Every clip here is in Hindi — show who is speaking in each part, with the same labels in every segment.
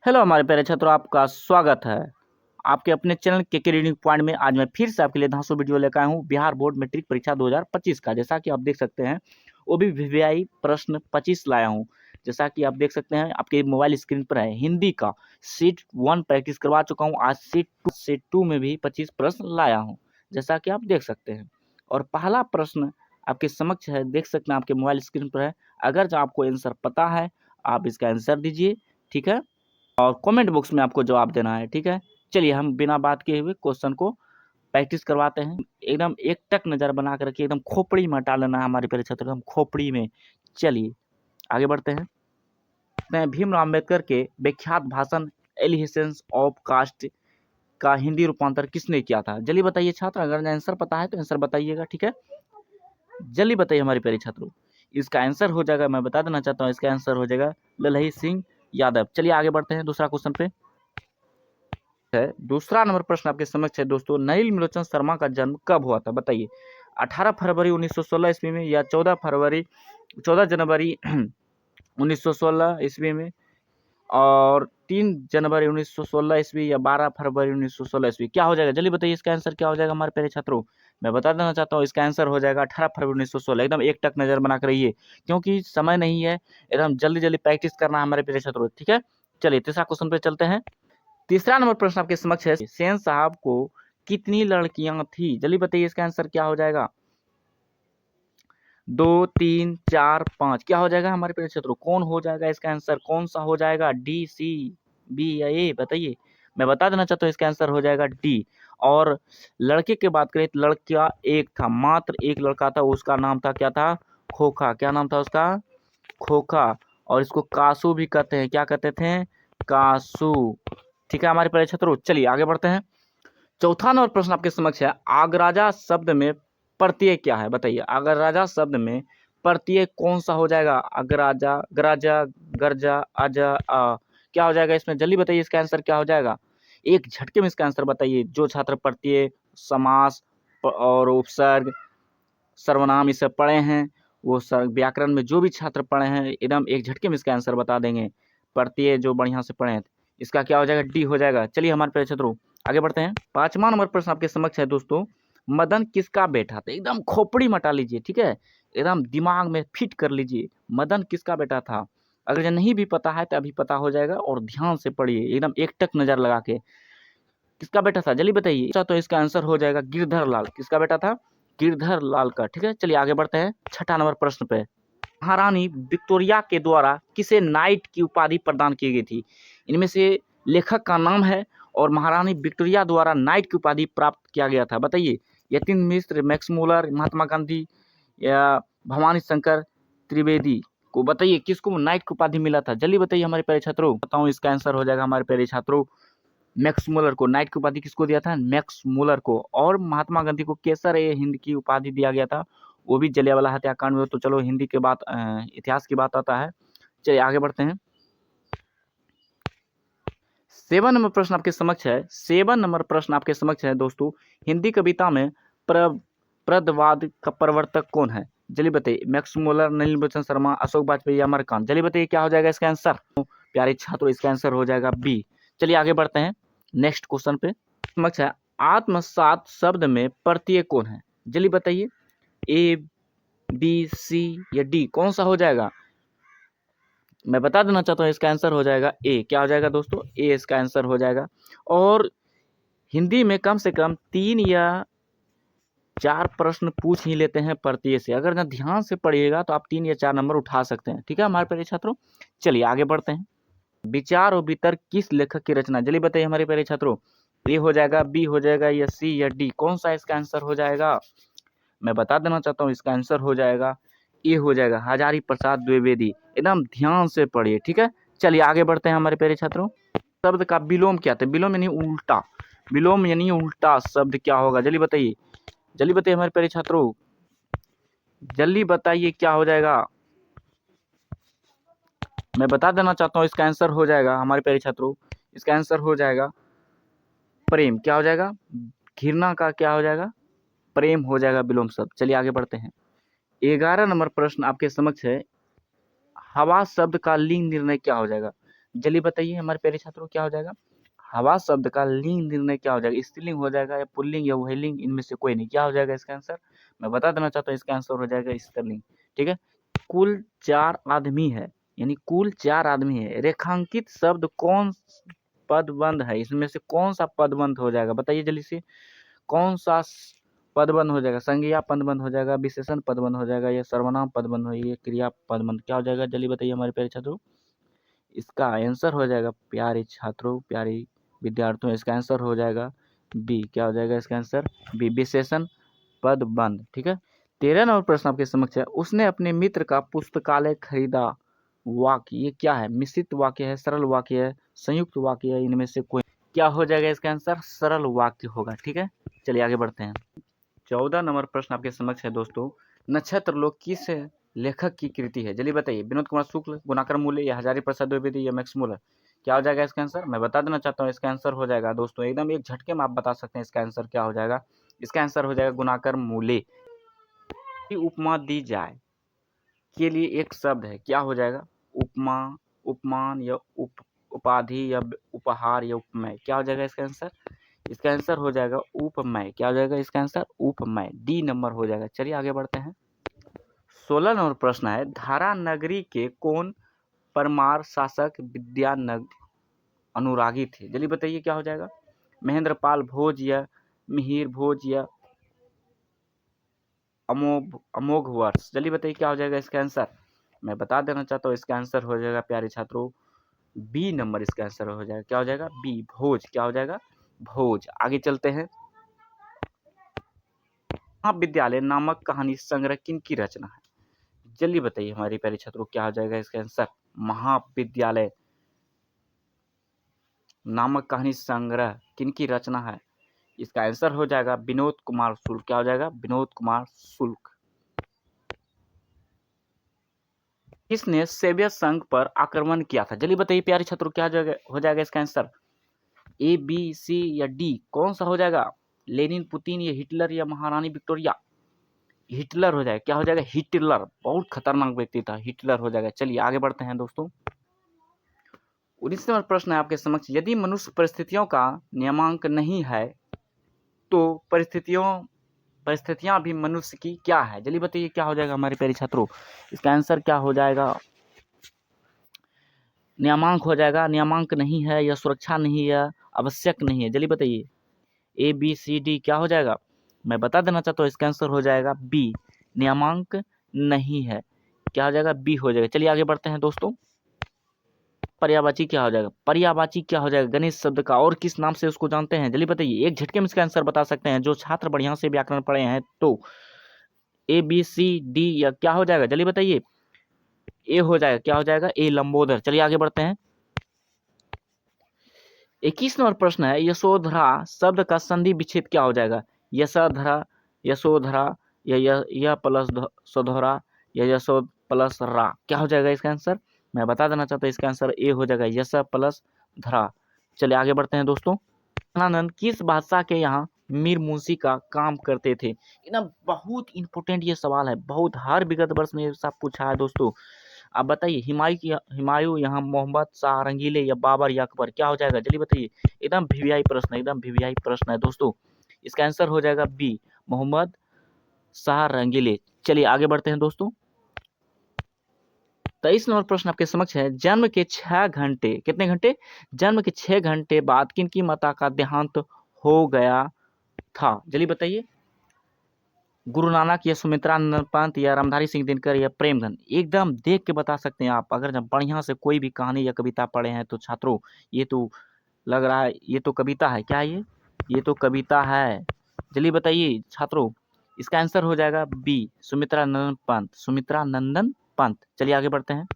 Speaker 1: हेलो हमारे प्यारे छात्रों, आपका स्वागत है आपके अपने चैनल के रीडिंग पॉइंट में। आज मैं फिर से आपके लिए धांसू वीडियो लेकर आया हूँ बिहार बोर्ड मैट्रिक परीक्षा 2025 का। जैसा कि आप देख सकते हैं वो भी वीवीआई प्रश्न 25 लाया हूँ। जैसा कि आप देख सकते हैं आपके मोबाइल स्क्रीन पर है, हिंदी का सीट 1 प्रैक्टिस करवा चुका हूँ। आज सीट 2 में भी 25 प्रश्न लाया हूँ, जैसा कि आप देख सकते हैं। और पहला प्रश्न आपके समक्ष है, देख सकते हैं आपके मोबाइल स्क्रीन पर है। अगर जो आपको आंसर पता है आप इसका आंसर दीजिए, ठीक है, और कमेंट बॉक्स में आपको जवाब देना है, ठीक है। चलिए हम बिना बात किए हुए क्वेश्चन को प्रैक्टिस करवाते हैं। एकदम एक टक नज़र बना कर रखिए, एकदम खोपड़ी में हटा लेना है हमारे प्यारे छात्रों, एकदम खोपड़ी में। चलिए आगे बढ़ते हैं। भीमराव अम्बेडकर के विख्यात भाषण एलिहेंस ऑफ कास्ट का हिंदी रूपांतर किसने किया था? जल्दी बताइए छात्र, अगर आंसर पता है तो आंसर बताइएगा, ठीक है। जल्दी बताइए हमारे प्यारे छात्रों। इसका आंसर हो जाएगा, मैं बता देना चाहता हूँ, इसका आंसर हो जाएगा ललही सिंह यादव। चलिए आगे बढ़ते हैं दूसरा क्वेश्चन पे। है दूसरा नंबर प्रश्न आपके समक्ष है दोस्तों, नलिनी लोचन शर्मा का जन्म कब हुआ था? बताइए। 18 फरवरी 1916 ईस्वी में, या 14 जनवरी 1916 ईस्वी में, और 3 जनवरी 1916 ईस्वी, या 12 फरवरी 1916 ईस्वी? क्या हो जाएगा? जल्दी बताइए इसका आंसर क्या हो जाएगा हमारे प्यारे छात्रों। मैं बता देना चाहता हूँ, इसका आंसर हो जाएगा 18 फरवरी 1916। एकदम एक टक नजर बना कर रहिए, क्योंकि समय नहीं है, एकदम जल्दी जल्दी प्रैक्टिस करना है हमारे प्यारे छात्रों, ठीक है। चलिए तीसरा क्वेश्चन पे चलते हैं। तीसरा नंबर प्रश्न आपके समक्ष है, सेन साहब को कितनी लड़कियां थी? जल्दी बताइए इसका आंसर क्या हो जाएगा। 2, 3, 4, 5? क्या हो जाएगा हमारे प्यारे छात्रों? कौन हो जाएगा इसका आंसर? कौन सा हो जाएगा? डी, सी, बी या ए? बताइए। मैं बता देना चाहता हूँ, इसका आंसर हो जाएगा डी। और लड़के की बात करें तो लड़का एक था, मात्र एक लड़का था, उसका नाम था, क्या था? खोखा। क्या नाम था उसका? खोखा। और इसको कासू भी कहते हैं। क्या कहते थे? कासू। ठीक है हमारे प्यारे छात्रों, चलिए आगे बढ़ते हैं। चौथा नंबर प्रश्न आपके समक्ष है, आगराजा शब्द में प्रत्यय क्या है? बताइए। आगराजा शब्द में प्रत्यय कौन सा हो जाएगा? अगराजा, गराजा, गर्जा, आजा, आ? क्या हो जाएगा इसमें? जल्दी बताइए इसका आंसर क्या हो जाएगा। एक झटके में इसका आंसर बताइए। जो छात्र प्रत्यय, समास और उपसर्ग, सर्वनाम ये सब पढ़े हैं, वो व्याकरण में जो भी छात्र पढ़े हैं, एकदम एक झटके में इसका आंसर बता देंगे। प्रत्यय जो बढ़िया से पढ़े हैं, इसका क्या हो जाएगा? डी हो जाएगा। चलिए हमारे प्यारे छात्रों आगे बढ़ते हैं। पांचवा नंबर प्रश्न आपके समक्ष है दोस्तों, मदन किसका बेटा था? एकदम खोपड़ी मटा लीजिए, ठीक है, एकदम दिमाग में फिट कर लीजिए। मदन किसका बेटा था? अगर ये नहीं भी पता है तो अभी पता हो जाएगा, और ध्यान से पढ़िए एकदम एक टक नजर लगा के। किसका बेटा था? जल्दी बताइए। तो इसका आंसर हो जाएगा गिरधर लाल। किसका बेटा था? गिरधर लाल का, ठीक है। चलिए आगे बढ़ते हैं छठा नंबर प्रश्न पे। महारानी विक्टोरिया के द्वारा किसे नाइट की उपाधि प्रदान की गई थी? इनमें से लेखक का नाम है, और महारानी विक्टोरिया द्वारा नाइट की उपाधि प्राप्त किया गया था। बताइए। यतीन मिश्र, मैक्स मुलर, महात्मा गांधी, या भवानी शंकर त्रिवेदी को? बताइए किसको नाइट की उपाधि मिला था? जल्दी बताइए हमारे प्यारे छात्रों। बताऊं इसका आंसर हो जाएगा हमारे प्यारे छात्रों, मैक्स मुलर को। नाइट की उपाधि किसको दिया था? मैक्स मुलर को। और महात्मा गांधी को केसर ए हिंद की उपाधि दिया गया था, वो भी जलियांवाला हत्याकांड में। तो चलो हिंदी के बात, इतिहास की बात आता है। चलिए आगे बढ़ते हैं। 7 नंबर प्रश्न आपके समक्ष है। 7 नंबर प्रश्न आपके समक्ष है दोस्तों, हिंदी कविता में प्रदवाद का प्रवर्तक कौन है? जल्दी बताइए। मैक्स मुलर, नलिनी लोचन शर्मा, अशोक वाजपेयी या अमरकांत? जल्दी बताइए क्या हो जाएगा इसका आंसर। प्यारे छात्रों इसका आंसर हो जाएगा बी। चलिए आगे बढ़ते हैं नेक्स्ट क्वेश्चन पे। समक्ष है, आत्मसात शब्द में प्रत्यय कौन है? जल्दी बताइए। ए, बी, सी या डी? कौन सा हो जाएगा? मैं बता देना चाहता हूँ, इसका आंसर हो जाएगा ए। क्या हो जाएगा दोस्तों? ए इसका आंसर हो जाएगा। और हिंदी में कम से कम 3 या 4 प्रश्न पूछ ही लेते हैं प्रत्यय से। अगर ना ध्यान से पढ़िएगा तो आप 3 या 4 नंबर उठा सकते हैं, ठीक है हमारे प्यारे छात्रों। चलिए आगे बढ़ते हैं। विचार और वितर्क किस लेखक की रचना? जल्दी बताइए हमारे प्यारे छात्रों। ए हो जाएगा, बी हो जाएगा, या सी या डी? कौन सा इसका आंसर हो जाएगा? मैं बता देना चाहता हूँ, इसका आंसर हो जाएगा ए हो जाएगा, हजारी प्रसाद द्विवेदी। एकदम ध्यान से पढ़िए, ठीक है। चलिए आगे बढ़ते हैं हमारे प्यारे छात्रों। शब्द का विलोम क्या था? विलोम यानी उल्टा, विलोम यानी उल्टा शब्द क्या होगा? जल्दी बताइए। जल्दी बताइए हमारे प्यारे छात्रों, जल्दी बताइए क्या हो जाएगा। मैं बता देना चाहता हूँ, इसका आंसर हो जाएगा हमारे प्यारे छात्रों, इसका आंसर हो जाएगा प्रेम। क्या हो जाएगा? घृणा का क्या हो जाएगा? प्रेम हो जाएगा विलोम शब्द। चलिए आगे बढ़ते हैं। 11 नंबर प्रश्न आपके समक्ष है, हवा शब्द का लिंग निर्णय क्या हो जाएगा? जल्दी बताइए हमारे प्यारे छात्रों, क्या हो जाएगा? हवा शब्द का लिंग निर्णय क्या हो जाएगा? स्त्रीलिंग हो जाएगा या पुल्लिंग या उभयलिंग, इनमें से कोई नहीं। क्या हो जाएगा इसका आंसर? मैं बता देना चाहता हूँ, इसका आंसर हो जाएगा स्त्रीलिंग। ठीक है। कुल 4 आदमी है, यानी कुल 4 आदमी है। रेखांकित शब्द कौन पदबंध है? इसमें से कौन सा पदबंध हो जाएगा? बताइए जल्दी से, कौन सा पदबंध हो जाएगा? संज्ञा पदबंध हो जाएगा, विशेषण पदबंध हो जाएगा, या सर्वनाम पदबंध हो, या क्रिया पदबंध? क्या हो जाएगा? जल्दी बताइए हमारे प्यारे छात्रों। इसका आंसर हो जाएगा प्यारे छात्रों, प्यारे विद्यार्थियों, इसका आंसर हो जाएगा बी। क्या हो जाएगा इसका आंसर? बी, विशेषण पदबंध। ठीक है। 13 नंबर प्रश्न आपके समक्ष है। उसने अपने मित्र का पुस्तकालय खरीदा। वाक्य ये क्या है? मिश्रित वाक्य है, सरल वाक्य है, संयुक्त वाक्य है, इनमें से कोई? क्या हो जाएगा इसका आंसर? सरल वाक्य होगा। ठीक है। चलिए आगे बढ़ते हैं। 14 नंबर प्रश्न आपके समक्ष है दोस्तों। नक्षत्र लोक किस लेखक की कृति है? जल्दी बताइए। विनोद कुमार शुक्ल, गुणाकर मूल्य, या हजारी प्रसाद द्विवेदी, या मैक्स मुलर? क्या हो जाएगा इसका आंसर? मैं बता देना चाहता हूँ, इसका आंसर हो जाएगा दोस्तों, एकदम एक झटके में आप बता सकते हैं इसका आंसर क्या हो जाएगा। इसका आंसर हो जाएगा गुणाकर मूल्य। उपमा दी जाए के लिए एक शब्द है, क्या हो जाएगा? उपमा, उपमान, या उपाधि, या उपहार, या उपमेय? क्या हो जाएगा इसका आंसर? इसका आंसर हो जाएगा उपमेय। क्या हो जाएगा इसका आंसर? उपमेय, डी नंबर हो जाएगा। चलिए आगे बढ़ते हैं। 16 नंबर प्रश्न है। धारा नगरी के कौन परमार शासक विद्यानगर अनुरागी थे? जल्दी बताइए क्या हो जाएगा? महेंद्र पाल भोज, या मिहिर भोज, या अमोघ वर्ष? जल्दी बताइए क्या हो जाएगा इसका आंसर? मैं बता देना चाहता हूँ, इसका आंसर हो जाएगा प्यारे छात्रों बी नंबर। इसका आंसर हो जाएगा, क्या हो जाएगा? बी, भोज। क्या हो जाएगा? भोज। आगे चलते हैं। महाविद्यालय नामक कहानी संग्रह किन की रचना है? जल्दी बताइए हमारे प्यारे छात्रों, क्या हो जाएगा इसका आंसर? महाविद्यालय नामक कहानी संग्रह किन की रचना है? इसका आंसर हो जाएगा विनोद कुमार शुक्ल। क्या हो जाएगा? विनोद कुमार शुक्ल। किसने सोवियत संघ पर आक्रमण किया था? जल्दी बताइए प्यारे छात्रों, क्या हो जाएगा इसका आंसर? ए, बी, सी, या डी? कौन सा हो जाएगा? लेनिन, पुतिन, या हिटलर, या महारानी विक्टोरिया? हिटलर हो जाएगा। क्या हो जाएगा? हिटलर। बहुत खतरनाक व्यक्ति था, हिटलर हो जाएगा। चलिए आगे बढ़ते हैं दोस्तों। 19 नंबर प्रश्न है आपके समक्ष। यदि मनुष्य परिस्थितियों का नियमांक नहीं है तो परिस्थितियां भी मनुष्य की क्या है? जल्दी बताइए क्या हो जाएगा हमारे प्यारे छात्रों? इसका आंसर क्या हो जाएगा? नियमांक हो जाएगा, नियमांक नहीं है, या सुरक्षा नहीं है, आवश्यक नहीं है? जल्दी बताइए। ए, बी, सी, डी? क्या हो जाएगा? मैं बता देना चाहता हूँ, इसका आंसर हो जाएगा बी, नियमांक नहीं है। क्या हो जाएगा? बी हो जाएगा। चलिए आगे बढ़ते हैं दोस्तों। पर्यायवाची क्या हो जाएगा? पर्यायवाची क्या हो जाएगा? गणेश शब्द का और किस नाम से उसको जानते हैं? जल्दी बताइए, एक झटके में इसका आंसर बता सकते हैं जो छात्र बढ़िया से व्याकरण पढ़े हैं तो। ए, बी, सी, डी, या क्या हो जाएगा? जल्दी बताइए। ए हो जाएगा। क्या हो जाएगा? ए, लंबोदर। चलिए आगे बढ़ते हैं। 21 नंबर प्रश्न है। यशोधरा शब्द का संधि विच्छेद क्या हो जाएगा? यशोधरा, यशोधरा, या यह प्लस सोधरा, या यशोद प्लस रा? क्या हो जाएगा इसका आंसर? मैं बता देना चाहता हूँ, इसका आंसर ए हो जाएगा, यश प्लस धरा। चलिए आगे बढ़ते हैं दोस्तों। आनंद किस बादशाह के यहाँ मीर मुंशी का काम करते थे? एकदम बहुत इंपॉर्टेंट ये सवाल है, बहुत हर विगत वर्ष में सब पूछा है दोस्तों। आप बताइए, हिमायू यहाँ मोहम्मद शाह रंगीले, या बाबर, या अकबर? क्या हो जाएगा? जल्दी बताइए। एकदम वीवीआई प्रश्न, एकदम वीवीआई प्रश्न है दोस्तों। इसका आंसर हो जाएगा बी, मोहम्मद शाह रंगीले। चलिए आगे बढ़ते हैं दोस्तों। 23 नंबर प्रश्न आपके समक्ष है। जन्म के 6 घंटे, कितने घंटे? जन्म के 6 घंटे बाद किनकी माता का देहांत हो गया था? जल्दी बताइए। गुरु नानक, या सुमित्रा नंदन पंत, या रामधारी सिंह दिनकर, या प्रेमधन? एकदम देख के बता सकते हैं आप, अगर जब बढ़िया से कोई भी कहानी या कविता पढ़े हैं तो छात्रों। ये तो लग रहा है ये तो कविता है। क्या ये तो कविता है। जल्दी बताइए छात्रों, इसका आंसर हो जाएगा बी, सुमित्रा नंदन पंत, सुमित्रा नंदन पंत। चलिए आगे बढ़ते हैं।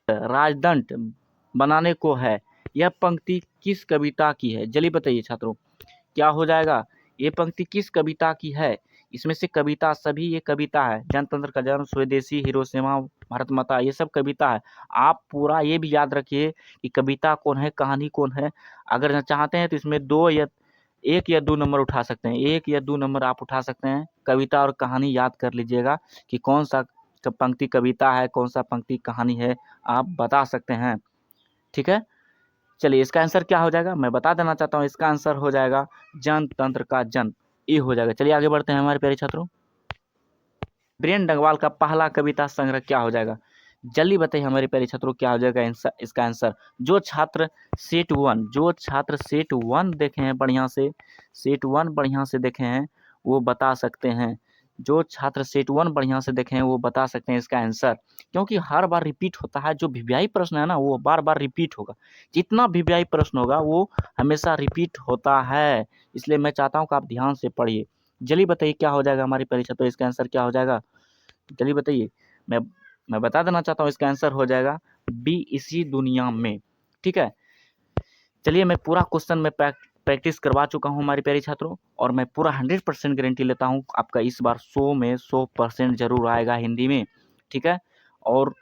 Speaker 1: राजदंड बनाने को है, यह पंक्ति किस कविता की है? जल्दी बताइए छात्रों, क्या हो जाएगा? ये पंक्ति किस कविता की है? इसमें से कविता सभी ये कविता है। जनतंत्र का जन्म, स्वदेशी, हिरोशिमा, भारत माता, ये सब कविता है। आप पूरा ये भी याद रखिए कि कविता कौन है, कहानी कौन है। अगर चाहते हैं तो इसमें 1 या 2 नंबर उठा सकते हैं, 1 या 2 नंबर आप उठा सकते हैं। कविता और कहानी याद कर लीजिएगा कि कौन सा पंक्ति कविता है, कौन सा पंक्ति कहानी है, आप बता सकते हैं। ठीक है, चलिए इसका आंसर क्या हो जाएगा मैं बता देना चाहता हूँ। इसका आंसर हो जाएगा जनतंत्र का जन, ये हो जाएगा। चलिए आगे बढ़ते हैं हमारे प्यारे छात्रों। बीरेन डंगवाल का पहला कविता संग्रह क्या हो जाएगा? जल्दी बताइए हमारे प्यारे छात्रों, क्या हो जाएगा इसका आंसर। जो छात्र सेट वन देखे हैं बढ़िया से, सेट वन बढ़िया से देखे हैं वो बता सकते हैं। जो छात्र सेट वन बढ़िया से देखे हैं वो बता सकते हैं इसका आंसर, क्योंकि हर बार रिपीट होता है। जो वीवीआई प्रश्न है ना वो बार बार रिपीट होगा, जितना वीवीआई प्रश्न होगा वो हमेशा रिपीट होता है, इसलिए मैं चाहता हूँ कि आप ध्यान से पढ़िए। जल्दी बताइए क्या हो जाएगा हमारी परीक्षा, तो इसका आंसर क्या हो जाएगा जल्दी बताइए। मैं बता देना चाहता हूँ, इसका आंसर हो जाएगा बी, इसी दुनिया में। ठीक है, चलिए मैं पूरा क्वेश्चन में प्रैक्टिस करवा चुका हूँ हमारे प्यारे छात्रों, और मैं पूरा 100% गारंटी लेता हूँ आपका इस बार 100 में 100% जरूर आएगा हिंदी में। ठीक है, और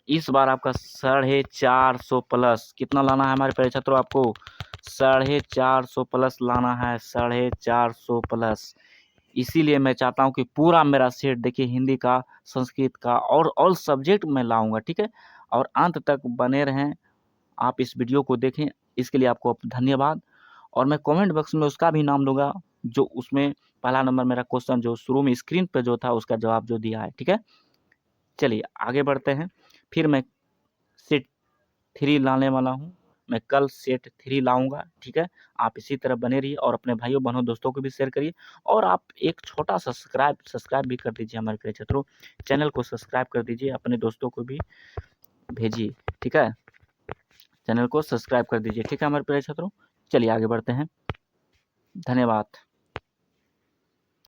Speaker 1: इस बार आपका 450 प्लस कितना लाना है हमारे प्यारे छात्रों, आपको 450 प्लस लाना है, 450 प्लस। इसीलिए मैं चाहता हूं कि पूरा मेरा सेट देखिए, हिंदी का, संस्कृत का और ऑल सब्जेक्ट मैं लाऊंगा। ठीक है, और अंत तक बने रहें, आप इस वीडियो को देखें, इसके लिए आपको धन्यवाद। और मैं कमेंट बॉक्स में उसका भी नाम दूंगा जो उसमें पहला नंबर मेरा क्वेश्चन जो शुरू में स्क्रीन पे जो था उसका जवाब जो दिया है। ठीक है, चलिए आगे बढ़ते हैं। फिर मैं सेट 3 लाने वाला हूँ, मैं कल सेट 3 लाऊंगा। ठीक है, आप इसी तरह बने रहिए और अपने भाइयों बहनों दोस्तों को भी शेयर करिए, और आप एक छोटा सा सब्सक्राइब भी कर दीजिए हमारे प्रिय छात्रों, चैनल को सब्सक्राइब कर दीजिए, अपने दोस्तों को भी भेजिए। ठीक है, चैनल को सब्सक्राइब कर दीजिए। ठीक है हमारे प्रिय छात्रों, चलिए आगे बढ़ते हैं, धन्यवाद।